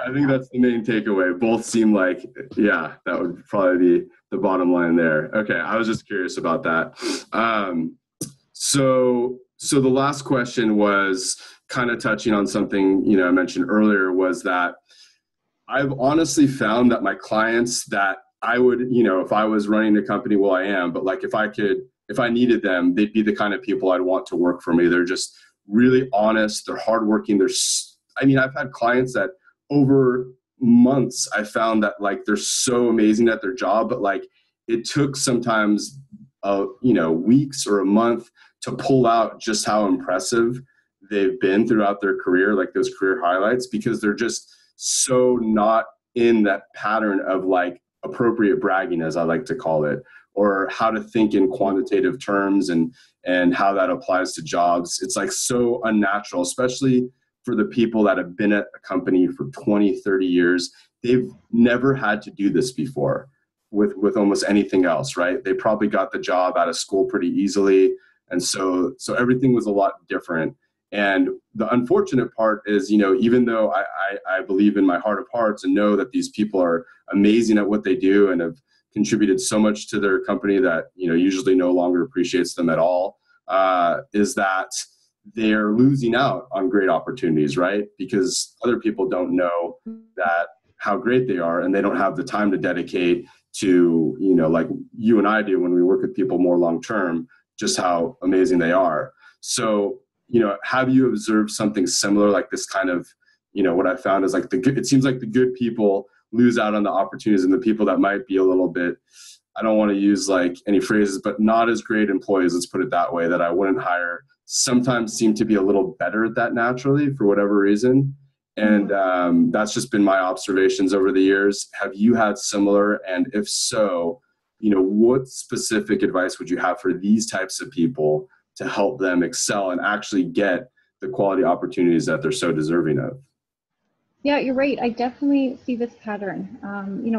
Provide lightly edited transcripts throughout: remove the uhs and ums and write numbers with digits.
I think that's the main takeaway. Both seem like, yeah, that would probably be the bottom line there. Okay, I was just curious about that. So the last question was kind of touching on something, I mentioned earlier, was that I've honestly found that my clients that I would, if I was running a company, well, I am, but like if I needed them, they'd be the kind of people I'd want to work for me. They're just really honest. They're hardworking. I've had clients that over months, I found that like, they're so amazing at their job, but like it took sometimes, weeks or a month to pull out just how impressive they've been throughout their career, like those career highlights, because they're just so not in that pattern of like appropriate bragging, as I like to call it, or how to think in quantitative terms and how that applies to jobs. It's like so unnatural, especially for the people that have been at a company for 20, 30 years. They've never had to do this before with almost anything else, right? They probably got the job out of school pretty easily. And so everything was a lot different. And the unfortunate part is, even though I believe in my heart of hearts and know that these people are amazing at what they do and have contributed so much to their company that, usually no longer appreciates them at all, is that they're losing out on great opportunities, right? Because other people don't know that how great they are, and they don't have the time to dedicate to, like you and I do when we work with people more long-term, just how amazing they are. So, have you observed something similar, like this kind of, what I found is like it seems like the good people lose out on the opportunities, and the people that might be a little bit, I don't want to use like any phrases, but not as great employees, let's put it that way, that I wouldn't hire, sometimes seem to be a little better at that naturally for whatever reason. And that's just been my observations over the years. Have you had similar? And if so, what specific advice would you have for these types of people to help them excel and actually get the quality opportunities that they're so deserving of? Yeah, you're right. I definitely see this pattern.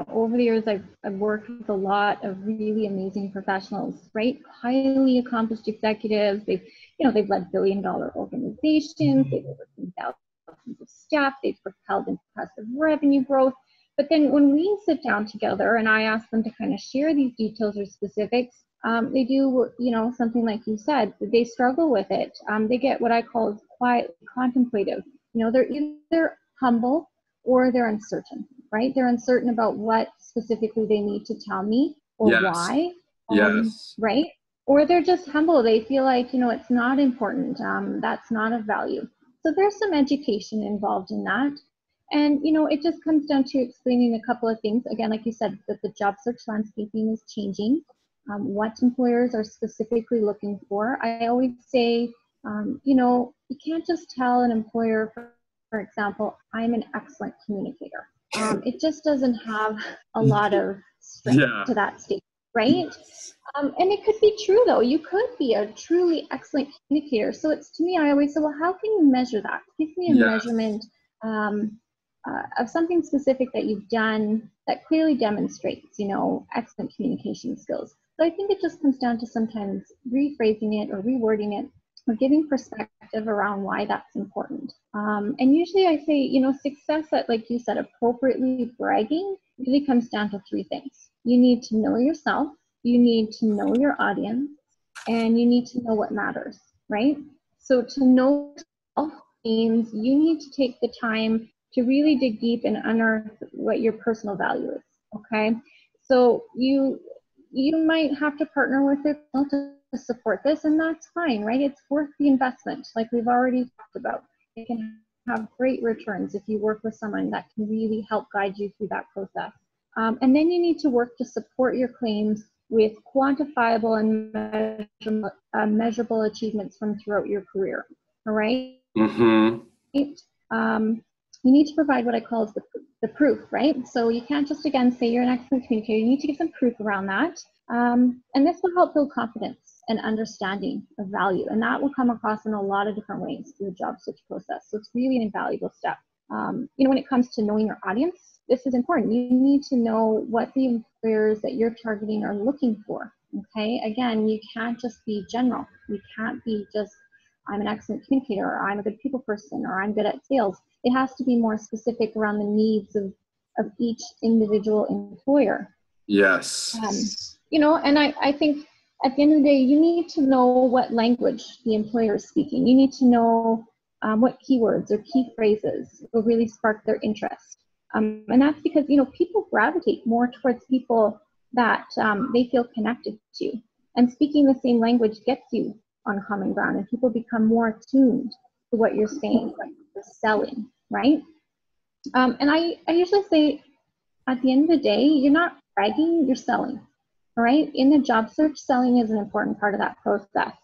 Over the years, I've worked with a lot of really amazing professionals, right? Highly accomplished executives. They've led billion-dollar organizations. They've overseen thousands of staff. They've propelled impressive revenue growth. But then when we sit down together and I ask them to kind of share these details or specifics, they do, something like you said, they struggle with it. They get what I call quiet contemplative. They're either humble or they're uncertain, right? They're uncertain about what specifically they need to tell me or why, right? Or they're just humble. They feel like, it's not important. That's not of value. So there's some education involved in that. And, it just comes down to explaining a couple of things. Again, like you said, that the job search landscaping is changing. What employers are specifically looking for. I always say, you can't just tell an employer, for example, I'm an excellent communicator. It just doesn't have a lot of strength to that statement, right? And it could be true, though. You could be a truly excellent communicator. So to me, I always say, well, how can you measure that? Give me a measurement of something specific that you've done that clearly demonstrates, excellent communication skills. So I think it just comes down to sometimes rephrasing it or rewording it or giving perspective around why that's important. And usually I say, success at, like you said, appropriately bragging really comes down to three things. You need to know yourself, you need to know your audience, and you need to know what matters, right? So to know yourself means you need to take the time to really dig deep and unearth what your personal value is, okay? So you might have to partner with it to support this, and that's fine, right? It's worth the investment, like we've already talked about. It can have great returns if you work with someone that can really help guide you through that process. And then you need to work to support your claims with quantifiable and measurable achievements from throughout your career, all right? You need to provide what I call the proof, right? So you can't just, again, say you're an excellent communicator. You need to give some proof around that. And this will help build confidence and understanding of value. And that will come across in a lot of different ways through the job search process. So it's really an invaluable step. When it comes to knowing your audience, this is important. You need to know what the employers that you're targeting are looking for, okay? Again, you can't just be general. You can't be just I'm an excellent communicator, or I'm a good people person, or I'm good at sales. It has to be more specific around the needs of each individual employer. Yes. You know, and I think at the end of the day, you need to know what language the employer is speaking. You need to know what keywords or key phrases will really spark their interest. And that's because, you know, people gravitate more towards people that they feel connected to. And speaking the same language gets you on common ground, and people become more attuned to what you're saying, what you're selling, right? And I usually say, at the end of the day, you're not bragging, you're selling. All right. In the job search, selling is an important part of that process.